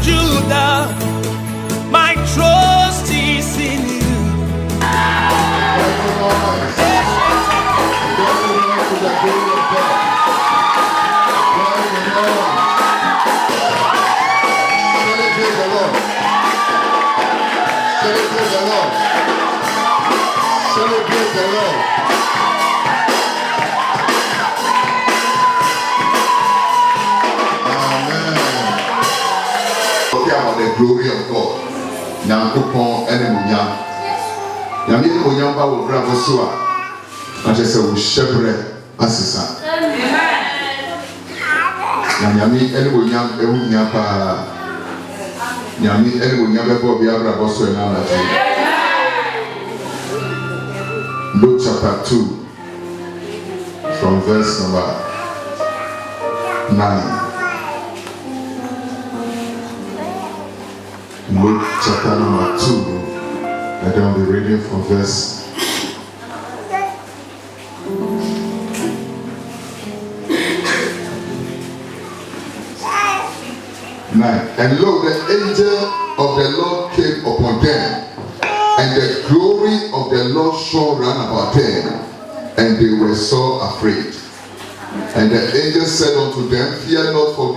Judah, my trust is in you. Celebrate the Lord. Amen. Talking about the glory of God. Nyankopon ene munyam. Nyame ene munyam ba wo bra so a. Na chese wo shebre asesa. Amen. Nyame ene munyam ewu nya pa. Nyame ene munyam be bo bia bra bo so na na. Luke chapter 2 from verse number 9. Luke chapter number 2, and then I'll be reading from verse 9. And lo, the angel of the Lord came upon them, and the glory of the Lord shone round about them, and they were so afraid. And the angel said unto them, Fear not, for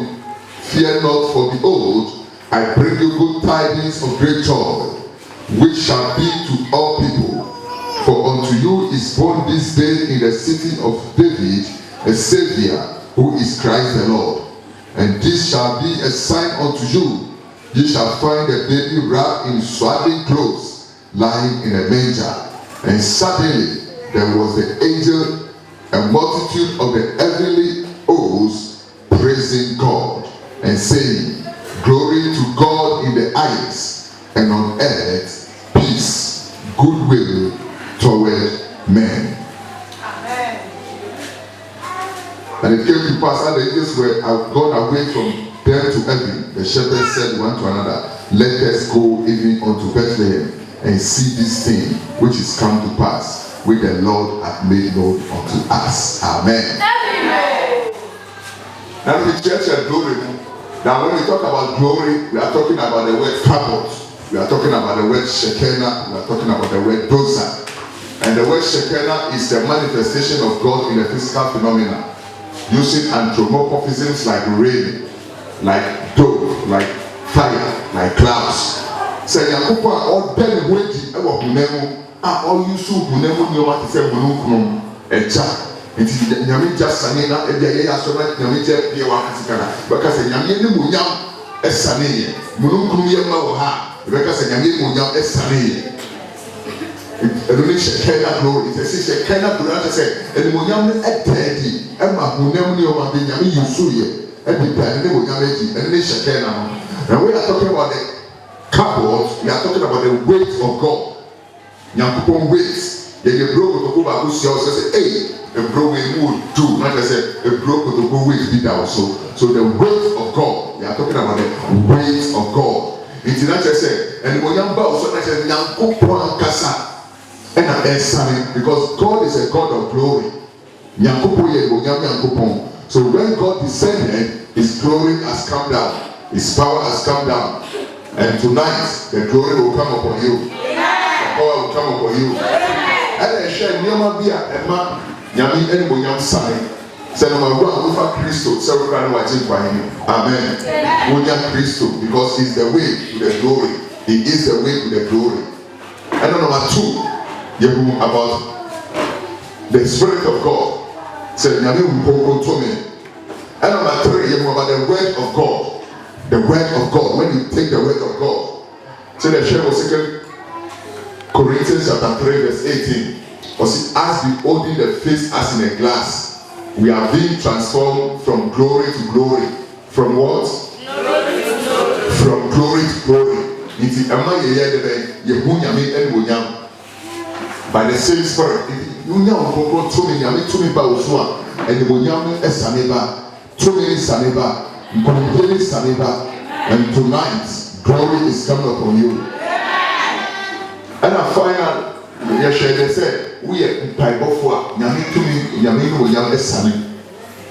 behold, I bring you good tidings of great joy, which shall be to all people. For unto you is born this day in the city of David a Savior, who is Christ the Lord. And this shall be a sign unto you: ye shall find a baby wrapped in swaddling clothes, lying in a manger. And suddenly there was the angel, a multitude of the heavenly hosts, praising God and saying, Glory to God in the highest, and on earth peace, goodwill toward men. Amen. And it came to pass that the angels were gone away from them to heaven. The shepherds said one to another, Let us go even unto Bethlehem, and see this thing which is come to pass, which the Lord hath made known unto us. Amen. Amen. Now the church and glory. Now when we talk about glory, we are talking about the word kabot. We are talking about the word Shekinah. We are talking about the word dosa. And the word Shekinah is the manifestation of God in a physical phenomena, using anthropomorphisms like rain, like dove, like fire, like clouds. Say Yakuba or then waiting our hunemu all you so hunemu no what say hunum echa it is nyame just sanena e dia ya so na nyame je dia wa kasikana because nyame ne munyam esaneye mununkum ye ma wo ha because nyame munyam esaneye it Shekinah glory it is Shekinah glory say and munyam ne etedi e ma hunemu ne o ma be nyame yusuye e bi pa ne munyam eji and ne Shekinah. And we are talking about the kabod, we are talking about the weight of God. Nyankopon weight. They broke to go back to say, hey, a broken wood do. Not just say a broken to go weight be that also. So the weight of God. We are talking about the weight of God. It's not just say, and when Yamba also not just Nyankopon kasa. And because God is a God of glory. Nyankopon. So when God descended, His glory has come down. His power has come down. And tonight, the glory will come upon you. The power will come upon you. And I share Nyama Bia and Ma Yami and William Sani. Say, no matter what, Christo, several kind of watching for him. Amen. William Christo, because he's the way to the glory. He is the way to the glory. And number 2, you about the Spirit of God. Say, Yami will go to me. And number 3, you about the word of God. The word of God. When you take the word of God. So the share was 2 Corinthians chapter 3 verse 18. Was as beholding the face as in a glass, we are being transformed from glory to glory. From what? Glory to glory. From glory to glory. By the same Spirit. And tonight, glory is coming upon you. And I find out, they said, we are Pibofua,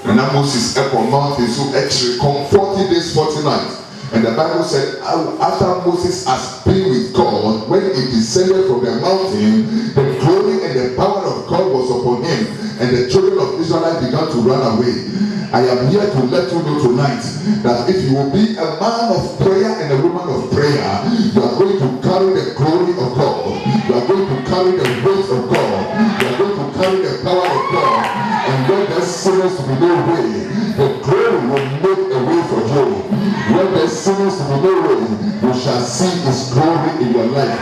and Moses upon mountain so actually come 40 days, 40 nights. And the Bible said, after Moses has been with God, when he descended from the mountain, the glory and the power of God was upon him, and the children of Israel began to run away. I am here to let you know tonight that if you will be a man of prayer and a woman of prayer, you are going to carry the glory of God. You are going to carry the weight of God. You are going to carry the power of God. And when there seems to be no way, the glory will make a way for you. When there seems to be no way, you shall see his glory in your life.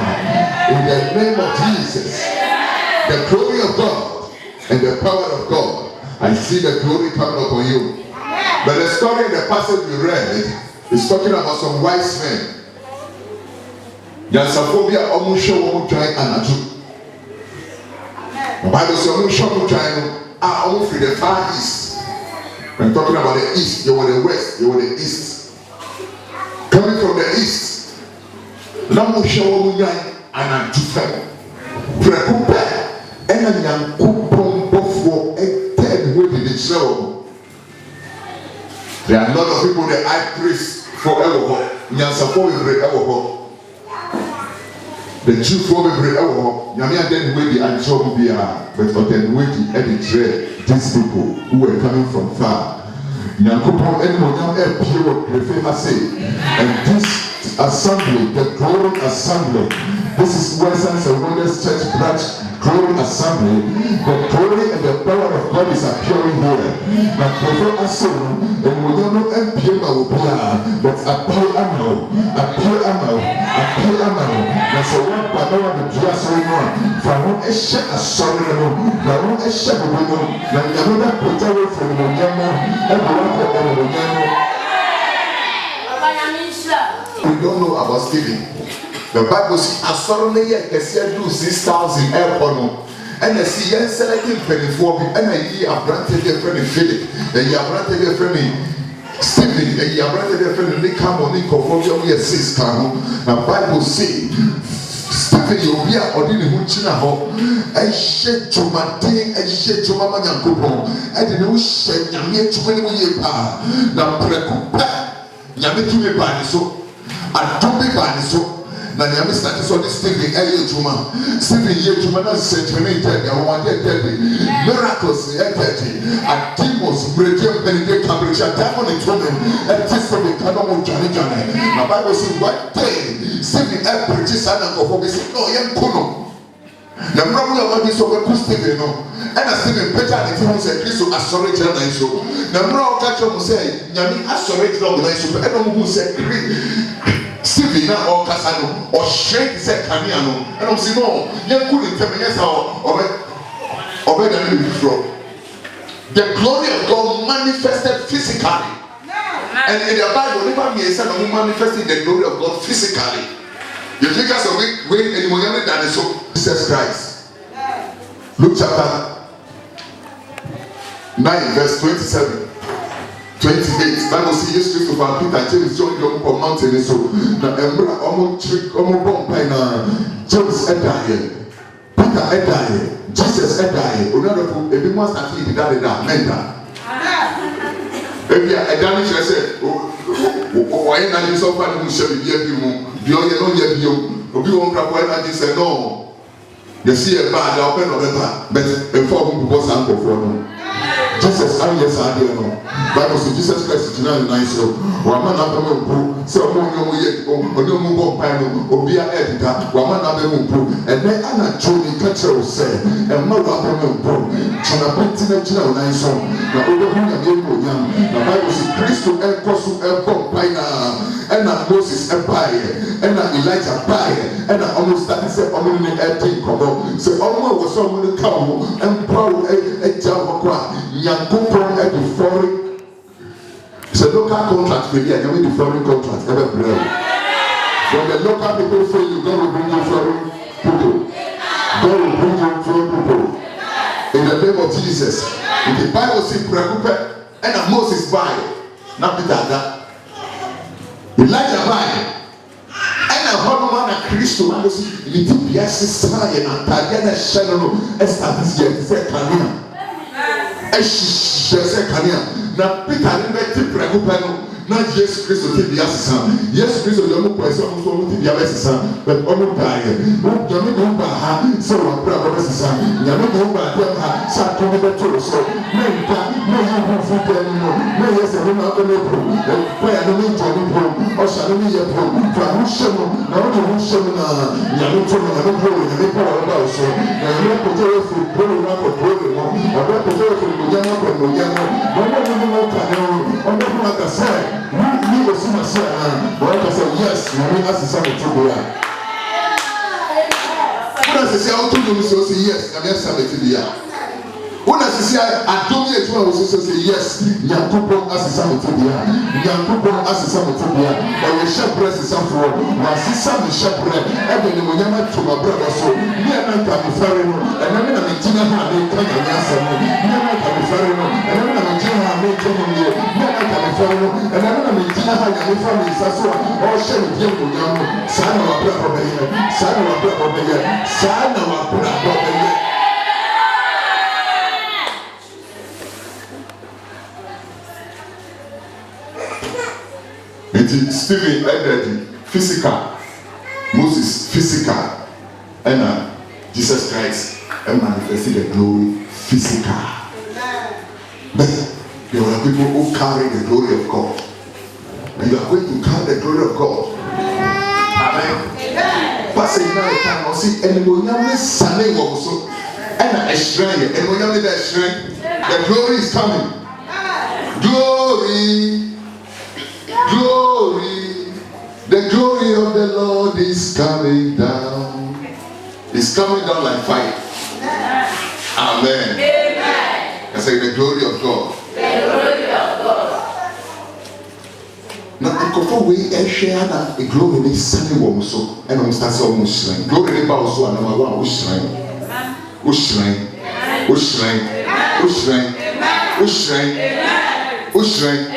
In the name of Jesus, the glory of God and the power of God. I see the glory coming upon you. But the story in the passage we read is talking about some wise men. Yansaphobia almost show one giant anaju. The Bible says almost show one giant are almost from the far east. When talking about the east, you were the west, you were the east. Coming from the east, almost show one giant anaju. Prekupe, and a young coupon before a who did it show? There are a lot of people that high priest forever. The Jew forever. Yamia then way the Anjobia, but then way the edit these people who were coming from far. Nyankopon anyone pure prefer say. And this assembly, the glory assembly, this is Western and Wonders Church branch glory assembly. The glory and the power of God is appearing here. Now, before I say, and we don't know MPM will be but appear ammo. Now, so what Panoa the Piazza from a share a sorry, now a share of women, now you know that put away from the Yamo, and the Yamo. We don't know about Stephen. The Bible says, "I saw me yet. I said, do 6,000 airborne." And I see you selecting penny for me. And I hear a branded their friend Philip. And you are branded their friend Stephen. And you are branded their friend Nick Campbell. Nick of we are 6 Campbell. Now Bible say, Stephen, you will be a ordinary Hunchina Hall. I shed to my day. I shed to my man Yankubo. I didn't know shed Yamia to many years. Now Prekupa Yamitu me by so. I don't be by so. Na the Mister so this Stephen Juma. Stephen Juma na sentiment and one day miracles and demons breaking penetrate temperature down in women and test of the canon of Johnny. My Bible says one day Stephen preaches and of say no young kuno. Na mramu ya so we Stephen no. And I Stephen Peter and he say Christ asori jana so. Na mramu ka cho mo say nyame asori jana na so. E no mo say Stephen na or Casano or Shrek said Camiano, and I'm saying, no, you couldn't tell me yes or better than before. The glory of God manifested physically. And in the Bible, never me said no manifesting the glory of God physically. You think us a week when anyone than so Jesus Christ. Luke chapter 9, verse 27. 28. Bible says yes to our Peter James John Young for mountain so na embra almost trick almost bomb by na James Edaye Peter Edaye Jesus Edaye another ebi must have been that mental ebi Edani say why na you so far mu share bi abi mu bi o ye no ye bi o obi won pra ko na say no you see a bad open or better but before we go stand for no Jesus and yes I don't know. Bible says Jesus Christ is not nice so wa man na be mo say o mo ye o mo bo pan no obi a edita wa man na be mo and then ana choni ka chere say e ma wa be mo chona penti na chira nice so na o be hu ya be mo nyam na Bible says Christ e koso e bo pan na Moses e bae na Elijah bae na almost that say o mo ni e tin kodo say o mo wo so mo ni ka wo en Paul e jawo kwa Yankupon at the foreign. It's a local contract for you. I mean the foreign contract. Ever blow. When the local people say you God will bring you foreign people. God will bring you foreign people. In the name of Jesus. In the Bible says Prekupe and Moses by. Not Peter that. Elijah by. And a woman and Christo and the Piazza Sai and Tadiana Shannon established the Canina. She said, "Kania." Now Peter didn't make the Prekupe. not Jesus Christ to take the assassin. Jesus Christ to the more person who take the assassin, but almost die. Jammy Gumba, so a brother assassin. Yammy Gumba, Saturday better so. May you have food anymore. May yes, I will not go to where I don't need Johnny Pro, or shall we yet home? From Husham, now to Husham, Yammy Tom, Yammy Pro, Yammy Power about so. Now you have to tell us to pull up a program, or representative from the Yama and the Yama. On the other side, we will see myself. But I said, yes, we ask the son to go out. When I say, I'll tell you, so say yes, and yes, I'm a TDR. When I say, I don't yet want to say yes, Yakupo as a son to be Yakupo as a son to be or your shepherd is some for my sister, the shepherd, every when you met to my brother, so near night I'm ferrying, and then I'm in Tina, they come and answer me. Near night I'm ferrying, and then I'm in Tina, I'm making you. Near night I'm ferrying, and then I'm in Tina, I'm family, so all share with you, son of a brother, son of a brother, son of a brother. It is Stephen Edwards, physical, Moses, physical, and Jesus Christ, and manifested the glory, physical. But there are people who carry the glory of God, and you are going to carry the glory of God. Amen. Pastor, you know, I can see anyone else standing also, and a shrine, and when you that shrine, the glory is coming. Glory. Glory, the glory of the Lord is coming down. It's coming down like fire. Amen. Amen. I say the glory of God. The glory of God. Now I confirm we share that the glory is sunny warm so and I'm starting almost shrine. Glory is about so and I'm one who shrine. Who shrine? Who shrine? Who shrine? Who shrine? Who shrine?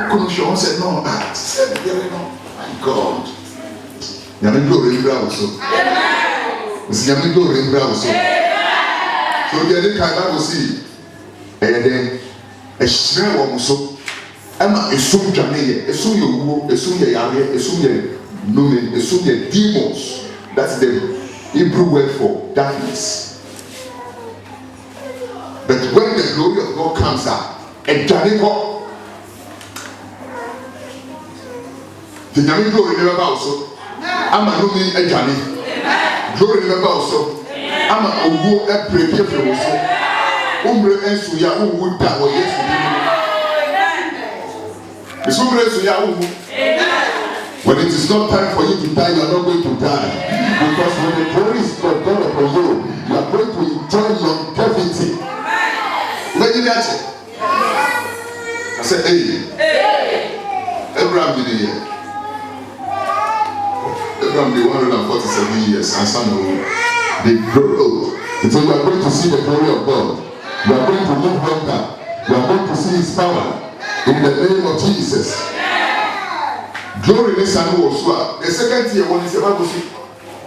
Commission said, no, I said, my God. Yami glory in Browso. Yami glory in Browso. So the other kind will see. And then a shrine of so. Emma is soon Janay, a soon you, a soon Yari, a soon Numen, a soon demons. That's the Hebrew word for darkness. But when the glory of God comes out, a Janay. The Yami glory never also. I'm a Numi a Jani. Glory never also. I'm a Ugu a break if you also. Umbre and Suya who would die or yes. The Sumbre Suya when it is not time for you to die, you are not going to die. Because when the glory is God upon you, you are going to enjoy longevity. Imagine that. I said, hey. Abraham did it. Abraham did 147 years and son of they grow old. So you are going to see the glory of God. You are going to live longer. You are going to see his power in the name of Jesus. Glory is an old. The second year when it's about to see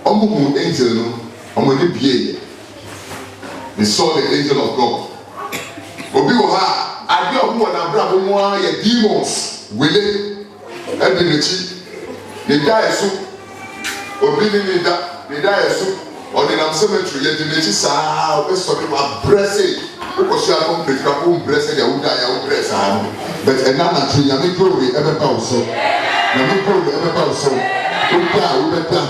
Omu angel, Omu they saw the angel of God. Obiwa, I know who and Abraham demons will it they die so. Obìnrin ni dá ẹ̀sùn ọ̀dìnàm cemetery yẹ di n'ekyi sáá ọbẹ̀ sọ̀rọ̀ ma brẹ́sẹ̀ ọkọ̀ ṣe àkọ́ mpẹ̀tìkà kó brẹ́sẹ̀ yà wò dá yà wò brẹ́ sáá no but ẹ̀nà nàtúrì yàmi glory ẹ̀bẹ̀ bá ọ̀sọ́ yàmi glory ẹ̀bẹ̀ bá ọ̀sọ́ ó dá ó bẹ̀ dá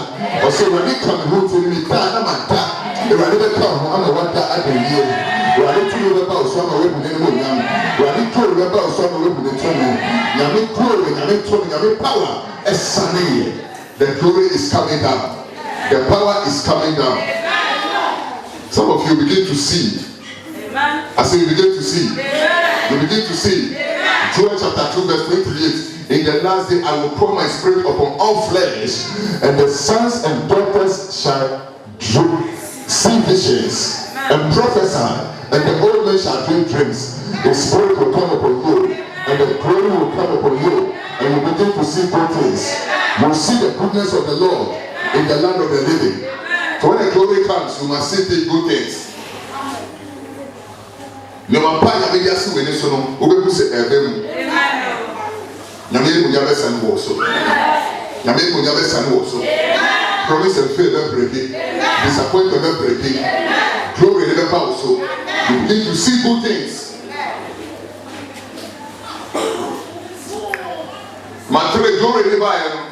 ọ̀sẹ̀ ìwádìí kan ní wọ́n ti ní dá nàmà dá ìwádìí bẹ̀ ká ọ̀hún àmà wá dá adé yìí ìwádìí túlù bẹ̀ bá ọ̀sọ́ àmà wẹ́bù nínú ìyàm ìwádìí glory bẹ̀ bá ọ̀sọ́ àmà wẹ́bù nínú ìyàm yàmi glory yàmi tóni yàmi power ẹ̀sán nìyẹn. The glory is coming down. The power is coming down. Some of you begin to see. I say you begin to see. You begin to see. Joel chapter 2 verse 28. In the last day I will pour my spirit upon all flesh, and the sons and daughters shall see visions and prophesy, and the old men shall dream dreams. The spirit will come upon you, and the glory will come upon you, and you begin to see good things. You will see the goodness of the Lord in the land of the living. So when the glory comes, you must see the good things. No matter how many years you win, so no, we will say, Nyame mo yabe san wo so. Nyame mo yabe san wo so. Promise and fail breaking. Disappointment breaking. Glory never bow so. You begin to see good things. Mantle glory never.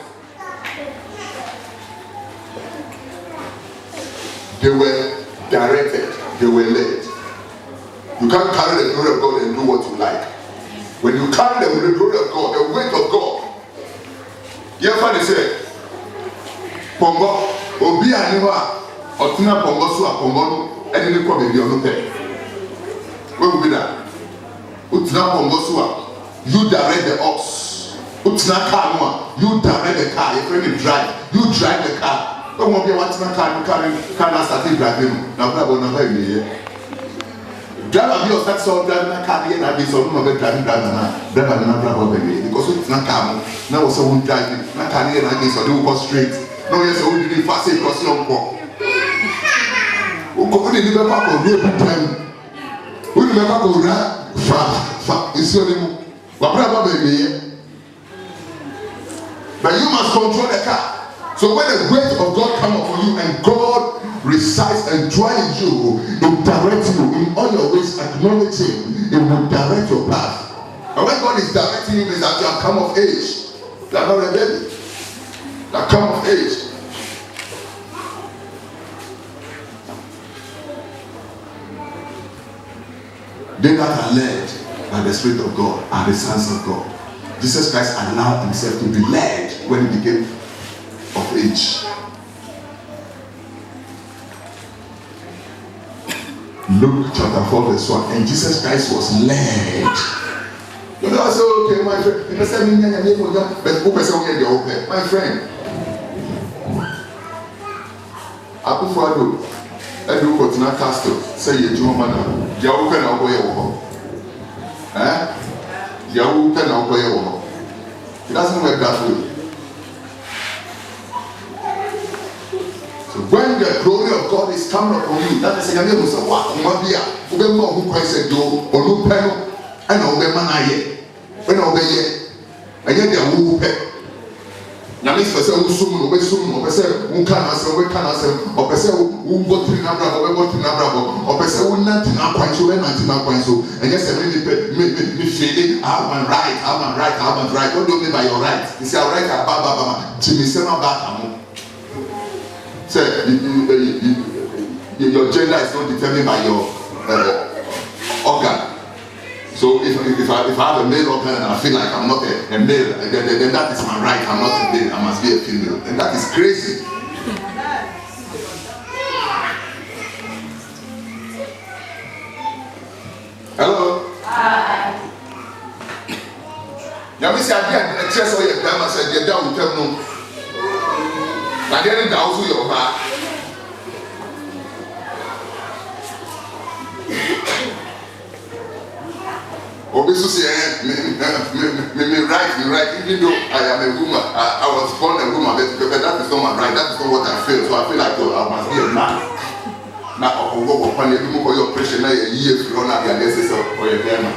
They were directed. They were led. You can't carry the glory of God and do what you like. When you carry the glory of God, the weight of God, you ever say, Pongo, Obi Aniwa, Otina Pongo Sua Pongo, and then come in the pay. Where will be that? Utina Pongo Sua, you direct the ox. Utina Kanwa, you direct the car. Your friend drive, you drive the car. Don't want to be wanting a car, can't start driving. Now, I will never be here. Driver be start so driving a car here, and be so no driving driver not baby because it's not calm. Now so won't driving, not car here and so do go straight. No yes, so we fast cross long walk. Who go in the back of road time. Who the back of road is your name. What baby? But you must control the car. So when the weight of God come upon you and God resides and dwells in you, it will direct you in all your ways, acknowledge Him, it will direct your path. And when God is directing you, is that you have come of age. You are not a baby. You have come of age. They that are led by the Spirit of God are the sons of God. Jesus Christ allowed Himself to be led when He became of age. Luke chapter 4 verse 1, and Jesus Christ was led. You know, I say, okay, my friend, my friend, Akufo-Addo, Edu Kotina Castle, say you do man, Yawu can away over. Yawu can away over. It doesn't work that way. When the glory of God is coming upon you, that is a name of what Mabia, Ubema who Christ said, or no panel, and Obema ye. When obey, and yet they are who pay. Namis for some soon, or say, who can answer, we can answer, or Pesa who got to Nabrabo, or got to Nabrabo, or Pesa who not in our point, so and not point so, and yes, I me feeling, I'm right. What do you mean by your right? You say, all right, Baba, Jimmy Sema Bata. Say, your gender is not determined by your organ. So if I have a male organ and I feel like I'm not a male, then that is my right. I'm not a male. I must be a female. And that is crazy. Hello? Now, we say again, a chest or your grandma said, you're down with them. No. But then also your back. Obesu say, me right. Even though I am a woman, I was born a woman, but that is not my right. That is not what I feel. So I feel like I must be a man. Now, I'll go upon you for your pressure. Now, years to run out your necessary for your grandma.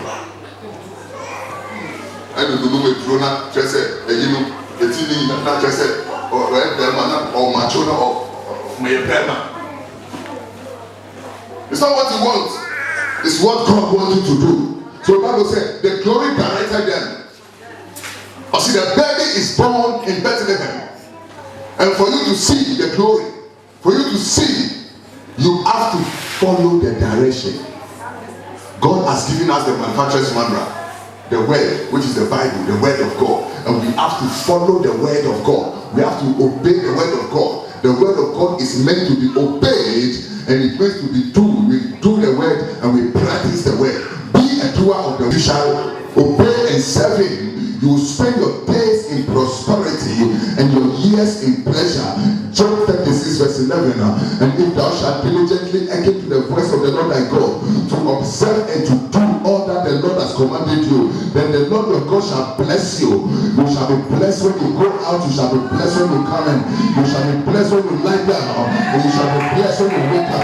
I don't know what you know. Just say, you know, the thing not just say. Or my children or my parent. It's not what you want, it's what God wants you to do. So the Bible said the glory directed them. But see, the baby is born in Bethlehem. And for you to see the glory, for you to see, you have to follow the direction. God has given us the manufacturer's manual, the word, which is the Bible, the word of God. And we have to follow the word of God. We have to obey the word of God. The word of God is meant to be obeyed, and it's meant to be done. We do the word and we practice the word. Be a doer of the word. You shall obey and serve Him. You will spend your days in prosperity and your years in pleasure. Job 36 verse 11. And if thou shalt diligently hearken to the voice of the Lord thy God, to observe and to do all that the Lord has commanded you, then the Lord your God shall bless you. You shall shall be blessed when you go out. You shall be blessed when you come in. You shall be blessed when you lie down. And you shall be blessed when you wake up.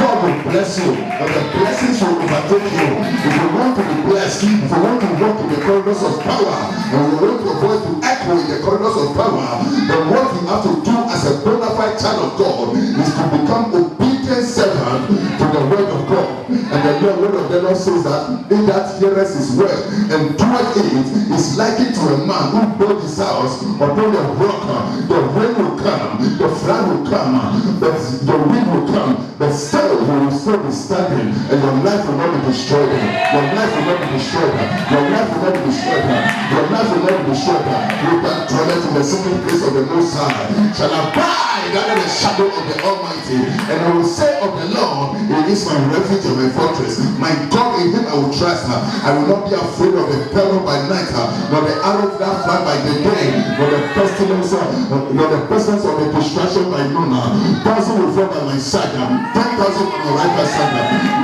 God will bless you. And the blessings will overtake you. If you want to be blessed, if you want to walk in the corridors of power, and you want your voice to echo in the corridors of power, then what you have to do as a bona fide child of God is to become obedient servant to the word of God. And the word of the Lord says that in that hearers his word and doeth it is likened to a man who built his house upon the rock. The rain will come, the flood will come, the wind will come, but still you will still be standing, and your life will not be destroyed. Your life will not be destroyed. Your life will not be destroyed. Your life will not be destroyed. You can dwell in the secret place of the Most High. Shall abide under the shadow of the Almighty. And I will say of the Lord, He is my refuge and my fortress. My God, in Him I will trust. I will not be afraid of the peril by night, nor the arrow that fly by the day, nor the pestilence, nor the pestilence of the destruction by noon. 1,000 will fall by my side, 10,000 on my right hand side.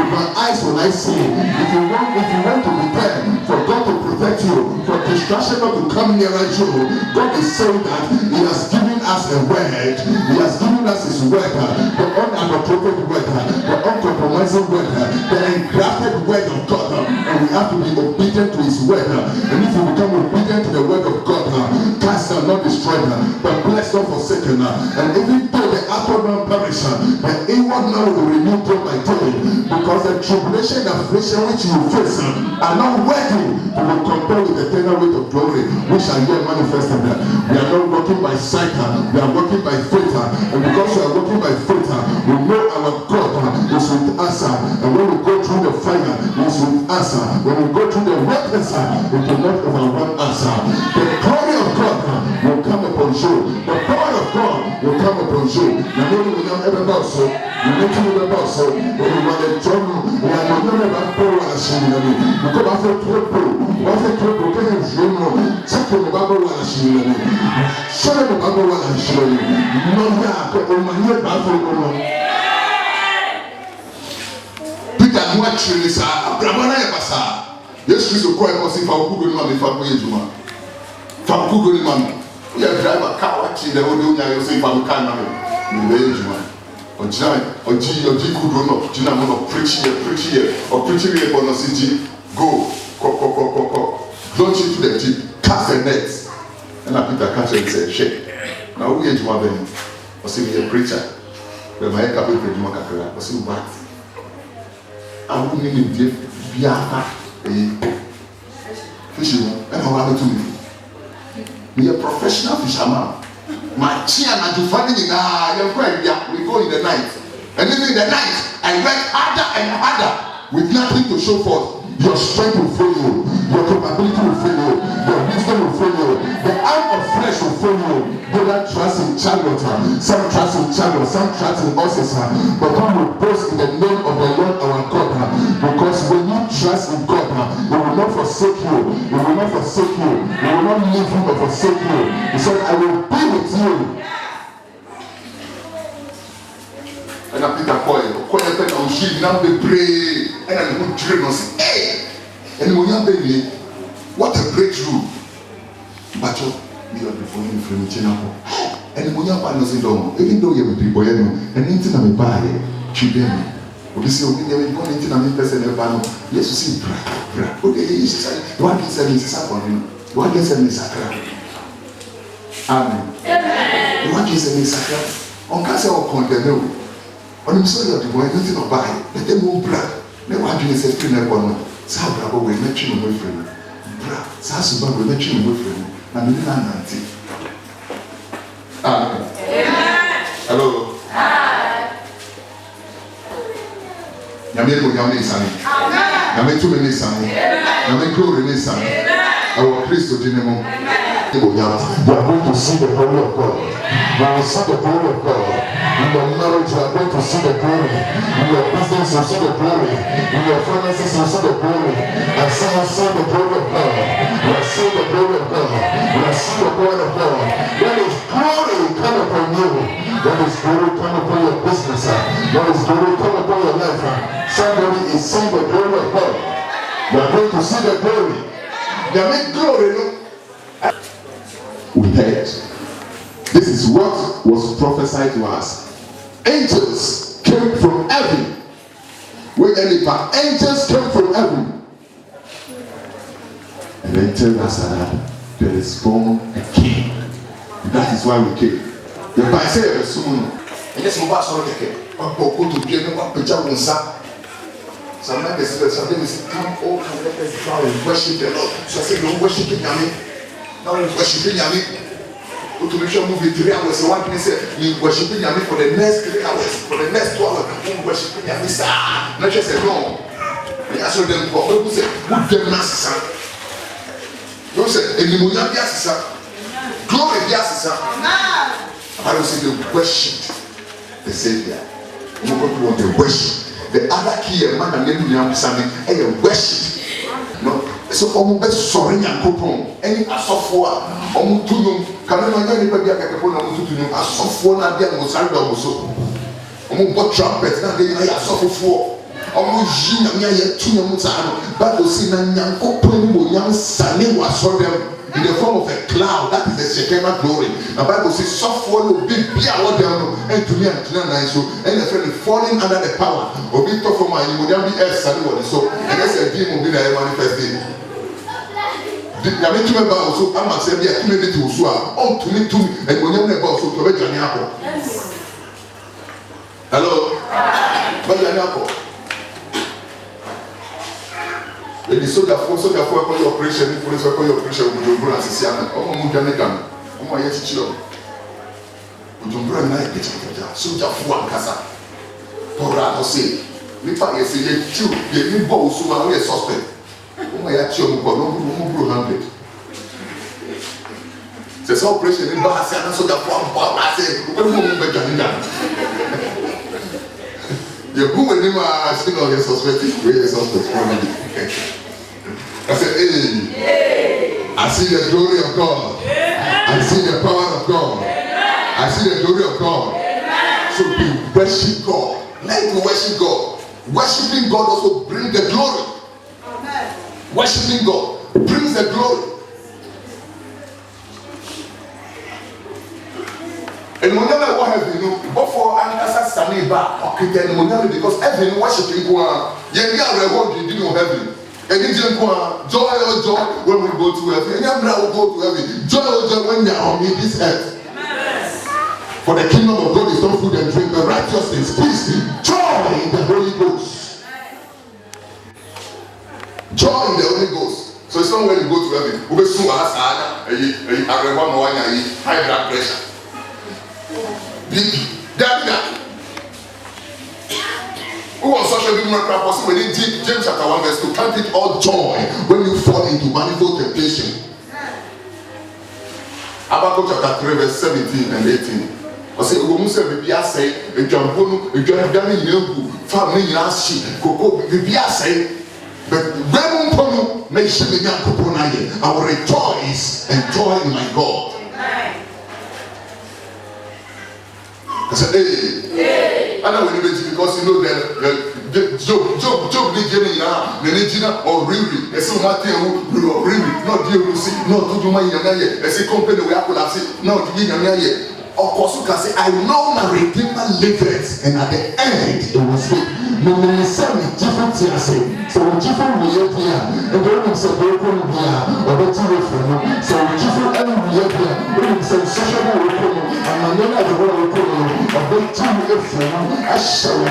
With my eyes will I see. If you want to prepare for God to protect you, for destruction not to come nearer you, God is saying that He has given us a word. He has given us His word, the unadulterated word, the uncompromising word, the engrafted word of God. And we have to be obedient to His word. And if you become obedient to the word of God, cast down, not destroyed, but blessed, not forsaken. And even though the outward man perish, the inward man will renew day by day, because the tribulation and affliction which you face are not worthy to be compared with the eternal weight of glory which are here manifested. We are not working by sight, we are working by faith. And because we are working by faith, we know our God is with us. And when we go through the fire, He is with us. When we go through the wilderness, it will not overwhelm us. The glory of God will come upon you. The power of God will come upon you. Now, maybe we don't ever know so. You need to know about so. When you want to join you, we are not going to pour on us. You come after trouble. What's the trouble? Can you dream of check on the Bible while she is show them the Bible while I'm showing you. No, yeah, but on my head, Bible. Peter, what actually is Abraham? Yes, she's a quiet person. If I could go to my family, if I could go to my you drive a car watching the whole day, you say, if I'm kind of or G could run up, Gina, or preaching here, but not CG, go, launch into the jeep, cast the nets. And I Peter catch and say, shake. Now we age one venue. I see me a preacher. When my head can be pretty much accurate. I see what? I wouldn't even give Biafra a fishing. And how happened to me? Be a professional fisherman. My chair and to find it we go in the night. And even in the night, I work harder and harder with nothing to show forth. Your strength will fail you. Your capability will fail you. Your wisdom will fail you. The arm of flesh will fail you. They don't trust in chariot. Some trust in chariot. Some trust in horses. But God will boast in the name of the Lord our God. Because when you trust in God, He will not forsake you. He will not forsake you. He will not leave you or forsake you. He said, I will be with you. And I Peter Koye said, I'm she now be pray. And I would dream and say, hey! And when you baby, what a breakthrough. But you are before you from the channel. And when you are passing down, even though you have people, and anything I may buy, children. Obi si obi never born into na me person ever no. Yes, see bra. Okay, you say, what is the message for him? What is the message? Amen. Amen. What is the message? On can't say or condemn. On him so that the boy nothing to buy. Let them move bra. Never want to say free never one. Sa bra we met you no friend. Bra. Sa suba we met you no friend. Na me na nanti. Amen. Amen. Hello. Nyame ko nyame isani. Amen. Nyame tu me isani. Amen. Nyame glory me isani. Amen. Our Christ to dinemo. Amen. We are going to see the glory of God. We will see the glory of God. In your marriage, you are going to see the glory. In your business, you see the glory. In your finances, you see the glory. And so you see the glory of God. You are seeing the glory of God. You are seeing the glory of God. When His glory come upon you, when His glory come upon your business, when His glory come upon your life, somebody is seeing the glory of God. You are going to see the glory. You make glory, no? heard. This is what was prophesied to us. Angels came from heaven. Angels came from heaven. And they tell us that there is born a king. That is why we came. The Bible says, and yes, we pass on the king. Go to get them up to Jagunsa. Sometimes they say, come all come let us bow and worship the Lord. So I say, don't worship Yami. Now we're worshiping Yami. Go to make sure movie 3 hours. One thing say, we worshiping Yami for the next 3 hours, for the next 2 hours. We worshiping Yami, sir. Not just say no. We ask them for people say, who them master? You say, and you will sir. Glory be sir. I will say they worship the Savior. You want to worship. The other key man and name you understand it, worship. No, so sorry and any asofwa, tunum, can anybody get a phone tunum, asofwa, and then was out of so. What trumpet, and they are for. Almost yet 2 months, but we see Nanyanko young Sani was for them in the form of a cloud. That is the Shekinah glory. The Bible says, software will be down and to me and so and the friend falling under the power of it from my you would be as Sani so and that's a dream will be there manifested. I mean to remember also, I must say, yeah, 2 minutes to Sua, on to me, and when you're about so to a Janiapo. Hello, but Janiapo. The soldier for your operation, police for your operation with your brother, Siciana, or Mudanagan, or my yetchio. With your brother, I get it. Soldier for one casa. Torah, say, if I say, you both who are a suspect. Oh, my yetchio, no 100. There's operation in Bahasa, so that one, I say, what will you be the woman never still on your suspect, where your suspect. I said, hey, I see the glory of God. I see the power of God. I see the glory of God. So we worship God. Like to worship God. Worshiping God also brings the glory. Worshiping God brings the glory. And when you know what have you know, before answer Saniba or Christian Monami because every worshiping God, you get reward you didn't heaven. And you just joy or joy when we go to heaven. And you will go to heaven. Joy or joy when you are on this earth. For the kingdom of God is not food and drink, but righteousness, peace, joy in the Holy Ghost. Joy in the Holy Ghost. So it's not when you go to heaven. We will soon ask high blood pressure. That who was such a big miracle when in James chapter 1 verse 2, count it all joy when you fall into manifold temptation. Habakkuk chapter 3 verse 17 and 18. I say, "Bibia say, Ejampono, Ejamdani Yelku, family Yashi, Koko, Bibia say, but Remon may she be Yakoponaye. I will rejoice and joy in my God." I said, hey, I know when you because you know that Job did get now, the Regina or Riri, and so Matthew, Riri, not dear Lucy, not to do my Yanaye, as a company we have to say, not to Yanaye. Of course, you can say, I know my Redeemer liveth, and at the end it was good. No, no, some different things. So different we have here, and when we say broken here, or better reform, so different we have here, when we say social reform, and my name is the word reform, or better reform, I shall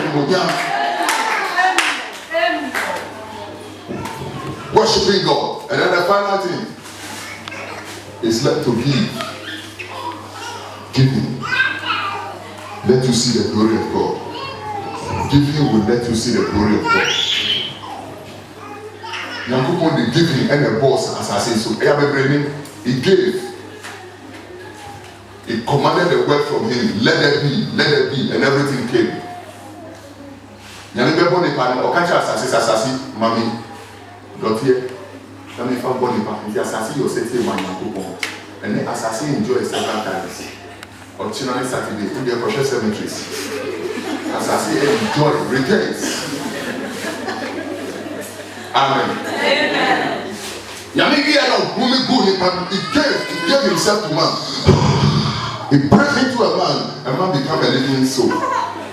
worshiping God. And then the final thing is let to give. Giving. Let you see the glory of God. Giving will let you see the glory of God. Now, the giving and the boss, as I say, so he gave. He commanded the word from him. Let it be, and everything came. Now, the pan or catch us, mommy, got here. Let me find body pan. The assassin, you say, and the assassin enjoys several times. On Saturday, in their precious cemeteries. As I say, enjoy, rejoice. Amen. He gave himself to man. He breathed into a man became a living soul.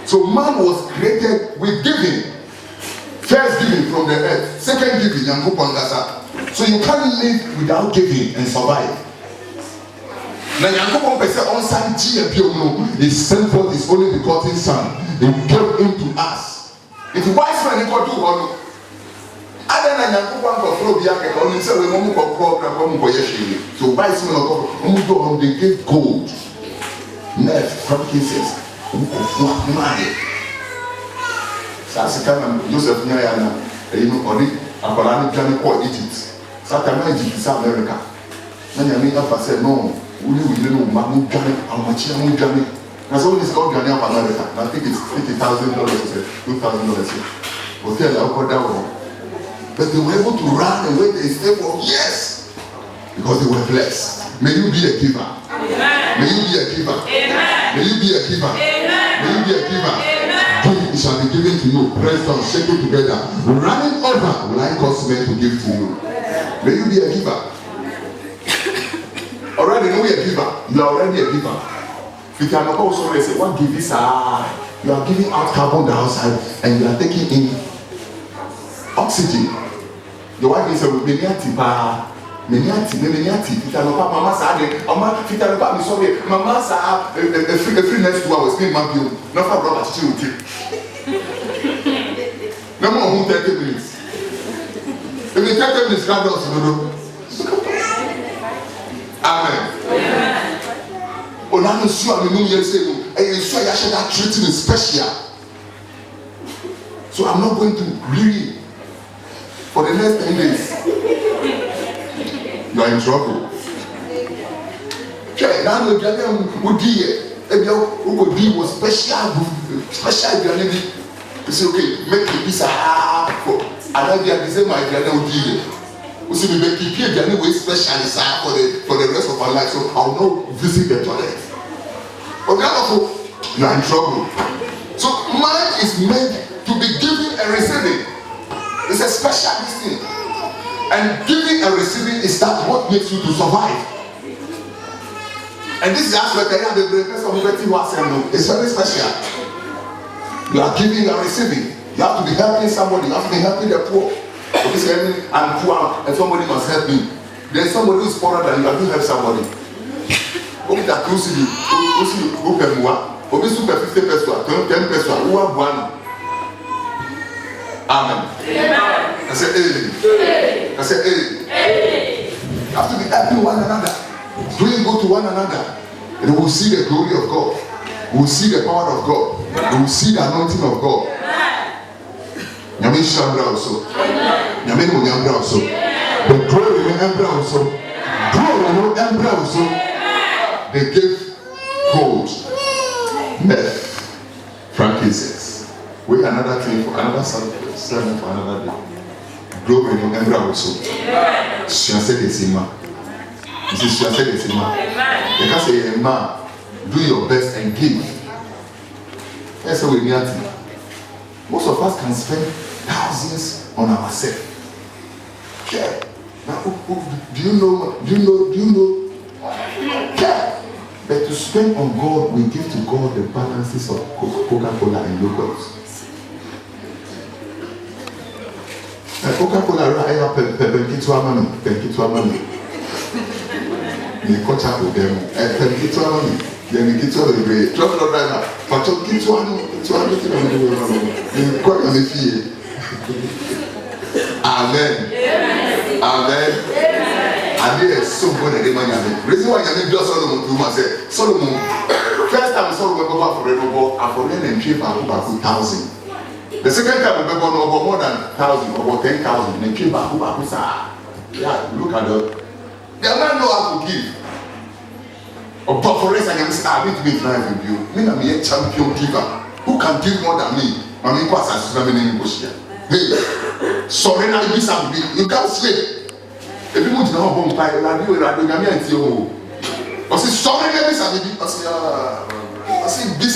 So man was created with giving. First giving from the earth, second giving, so you can't live without giving and survive. Now Yankopon pese on san GMP, his sent forth his only begotten son. He gave him to us. If wise man go do one, other than Yankopon go flow biake, only say we momu go program, momu go yeshi. So wise men go momu go on they give gold, nerf, frankincense, money. Sasikana Joseph Nyayana, ori abalani jani ko Egypt. Satana Egypt is America. Many America said no. We don't know how much money. That's all this called Ghana of America. I think it's $50,000, $2,000. Hotel Alcoa. But they were able to run away. They stayed for years because they were blessed. May you be a giver. Amen. May you be a giver. Amen. May you be a giver. Amen. May you be a giver. Amen. It shall be given to you. Press down, shake it together. Running over will I cause men to give to you. May you be a giver. Already know you're a giver. You are already a giver. If you are also say, what give this? You are giving out carbon dioxide and you are taking in oxygen. Your wife is a meniati. Mama said, Mama, Fitanopa, me sorry, Mama said, a free next 2 hours, clean my bill. No for brother, chill. No more 30 minutes. If you 30 minutes, God knows you know. Amen. Onano sure me no say no. And sure you should that treating is special. So I'm not going to really for the next 10 days. You are in trouble. Okay, now the Ghanaian would be was special Ghanaian. You say okay, make the pizza for another day say my Ghanaian would be. We see we keep Ghanaian way specialist for the rest of our life. So I'll not visit the toilet. Okay, you are in trouble. So man is meant to be giving and receiving. It's a special thing. And giving and receiving is that what makes you to survive. And this is the aspect I have the greatest of it's very special. You are giving and receiving. You have to be helping somebody. You have to be helping the poor. I'm poor and somebody must help me. There's somebody who is poorer than you have to help somebody. Obi that close you, who can move, Obi super 50 pesos, 10 pesos, who are one. Amen. Amen. I said, hey. I said, hey. You have to be helping one another. Doing good to one another. And we will see the glory of God. We will see the power of God. We will see the anointing of God. Nyame Shambra also. Nyame no Nyambra also. The glory of Nyambra also. Glory of Nyambra also. They gave gold, myrrh, frankincense. Wait another thing for another sermon for another day. Glory of Nyambra also. Suase de Sima. This is Suase de Sima. You can say, man, do your best and give. That's how we need it. Most of us can spend thousands on ourselves. Yeah. Now, do you know? Yeah. But to spend on God, we give to God the balances of Coca-Cola and yogurt. Coca-Cola, I have Penkitwa money. You catch up with them. Penkitwa money. Then you get all the way. Drop the driver. But you get one. You quite on the fee. Amen. Amen. And there is so good at the money. Reason why you do Solomon to myself. Solomon, first time Solomon go back for Rebo, and for them and trip about 2,000. The second time we go over more than 1,000, over 10,000, and trip back about yeah, look at that. They don't know how to give. But for us, I can say, I need to be nice with you. Me, I'm a champion giver. Who can give more than me? I'm in class as a in English. Hey, sorry, now you can't sleep. If you want to know how to buy, you I say, sorry, let me say, I say, this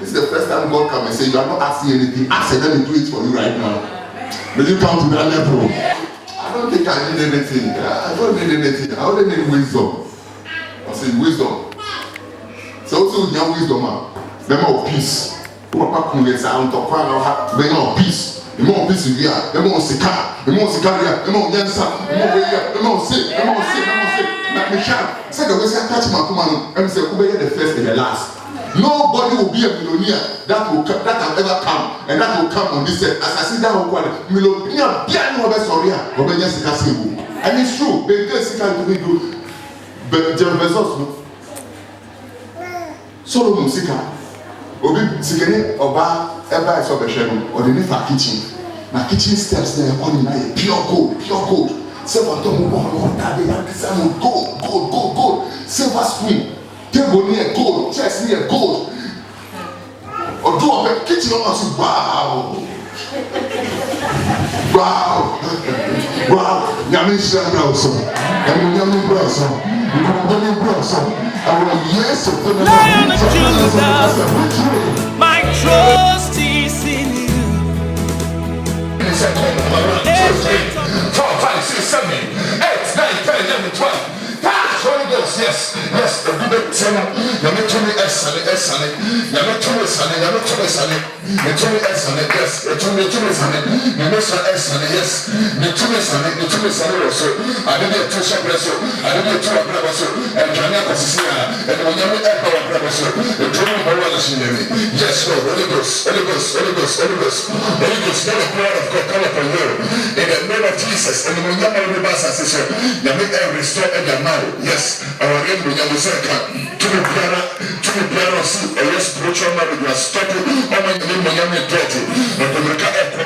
is the first time God come and say, you are not asking anything. Ask and let me do it for you right now. Will you come to that level? I don't think I need anything. I don't need anything. I only need wisdom. I said, wisdom. So also with your wisdom, them of peace. Papa Kunga sound of peace. The more peace you are, the more sika, the more sikaria, the more yansa, the more way, the more sick, the more sick, the more sick. Like Michelle said, the way I catch my command and say, who be the first and the last. Nobody will be a millionaire that have ever come, and that will come on this set. As I see that one, millionaire, and it's true. They just can't do but Jeff Bezos, Solomon Sika, Obi Sikene, Oba, Eba, Sobeshem, or the Nifa kitchen. My kitchen steps there, calling like pure gold, pure gold. Silver tongue, gold, silver spoon. Table near gold, chest near gold. Or do a kitchen almost wow. Yamisha Browson, and Yami Browson, Yami Browson, our yes of the Lion of Judah, my trust is in you. 4, 5, 6, 7, 8, 9, 10, 11, 12. Yes, the good thing. Yami Tumi Esane, Yami Tumi Sane, Yami Tumi Sane, Tumi Esane, yes, Tumi Sane, Yami Esane, yes, Tumi Sane also. I didn't get 2 shabbos, I didn't get 2 abrabos, and Jania Cassia, and when Yami Echo abrabos, the Tumi Bawana. Yes, Lord, Holy Ghost, let the blood of God come upon you. In the name of Jesus, and when Yami Rebasa says, Yami restore and marry. Yes. Our name will never say, to be better, see, a spiritual marriage was stopped. Oh, my name, Miami, dirty. And the Mercado,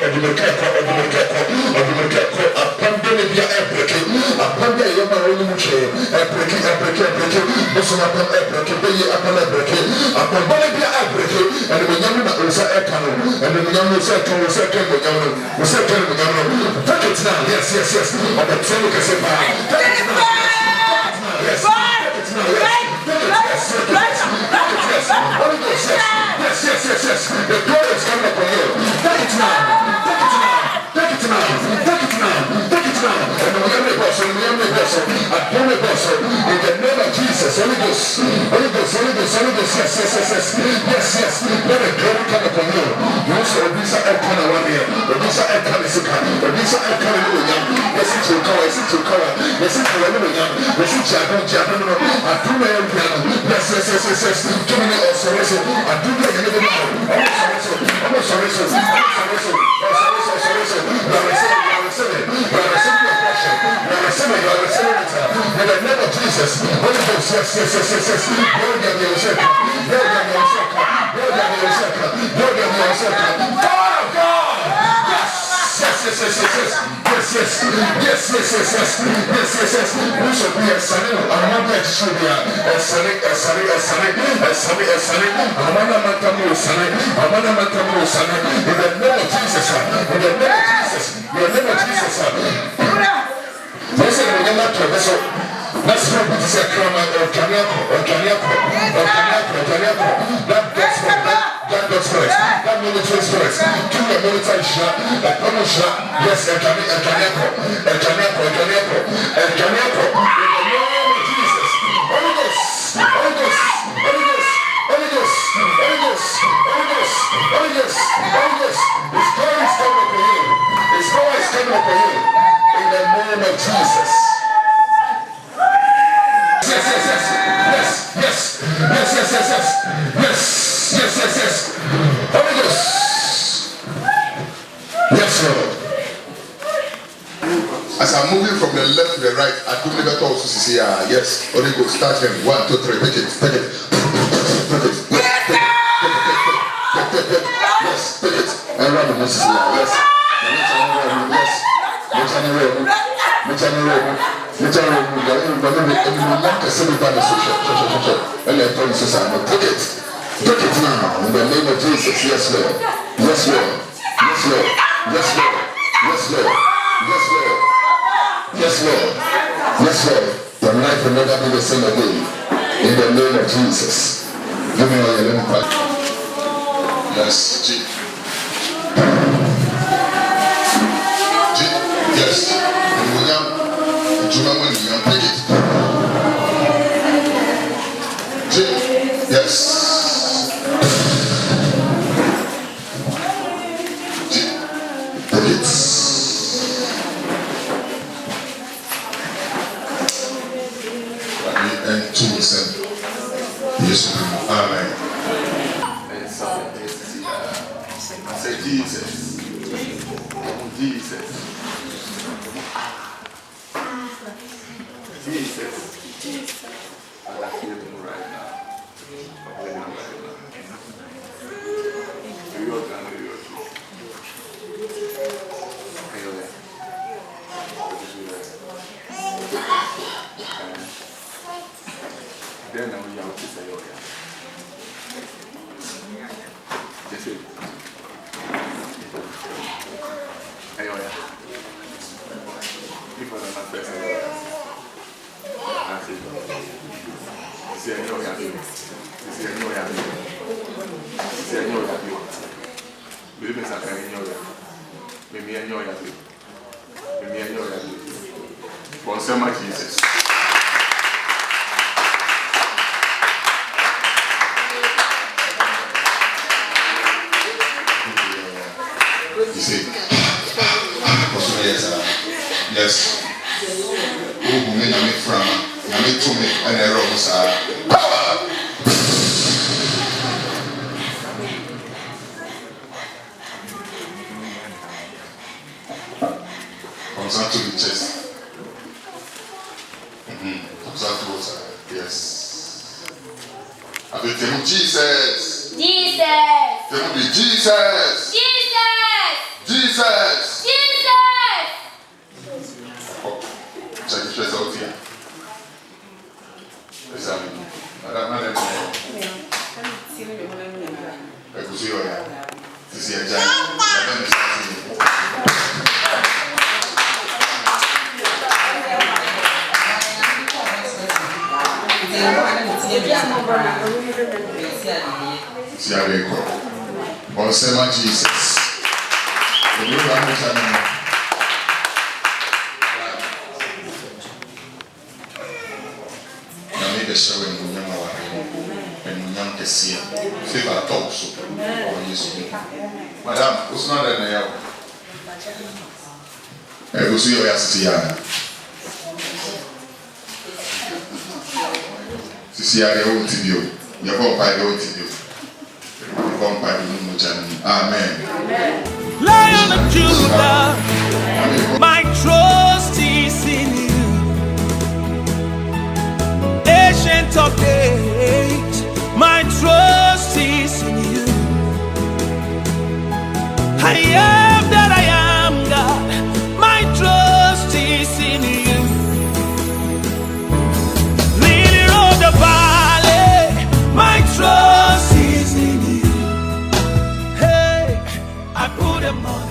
upon the Libya epic, upon the Yamaha, epic, Muslim upon epic, upon Bolivia epic, and the Yamana was a echo, and the Yamana was a take it now, yes, on the Telugu. Yes. The glory is coming upon you. Take it now. In the name of Jesus, Holy Ghost, yes. Let the glory come upon you. You also Odisa Ekana one here. Odisa Ekana Sika. Odisa Ekana William. Yes, it's your color. Yes, it's your William. Yes, it's your I do my own piano. Yes. Give me the restoration. I do my own piano. I'm sorry. In the name of Jesus, Holy Ghost, yes. Power of God. Yes. We should be a son. I'm not going to show you a son. In the name of Jesus. Listen, we're going to vessel. Let's go to the Krama or Kanyako. That does first. That military first. Kill the military shot. A common shot. Yes, and Kanyako. In the name of Jesus. Holy Ghost. His glory is coming upon you. In the name of Jesus. Yes. Holy Ghost. Yes, Lord. As I'm moving from the left to the right, I could never also see, yes, Holy Ghost, start him. 1, 2, 3, take it. Yes, take it. And run the Moses, yes. Take it now in the name of Jesus. Yes, Lord. Your life will never be the same again. In the name of Jesus. Give me all your name. Yes, G. Yes. Yes. And 2 Yes, amen. And so I say Jesus. Jesus. Jesus. I feel him right now. I'm living right now. New York, New York. Then I will have to say, oh yeah. Just it. Hey, oh yeah. People are not pressing it. That's it. This is a new way. This is a new way. This is a new way. Believe me, I'm a new way. Maybe a new way. Maybe a new way. But so much Jesus. You see, yes. Who made me from? I made to me and I wrote power. Comes out to the chest. Comes out to water. Yes. I will tell you Jesus. Jesus. Tell me Jesus. Jesus! Jesus! Oh, check the stress out here. Listen, Madam, I could see you here. This is a giant. See how they go. On Sema Jesus. The new language animal. Now, maybe showing the young one and young to see favor talk so. Madam, what's not in there? I will see you as Sisiare own to you. You're going by the old to you. You're going by the new channel. Amen. Lion of Judah, my trust is in you. Ancient of days, my trust is in you. I am that I am, God, my trust is in you. Lily of the valley, my trust is in you. Hey, I put them on.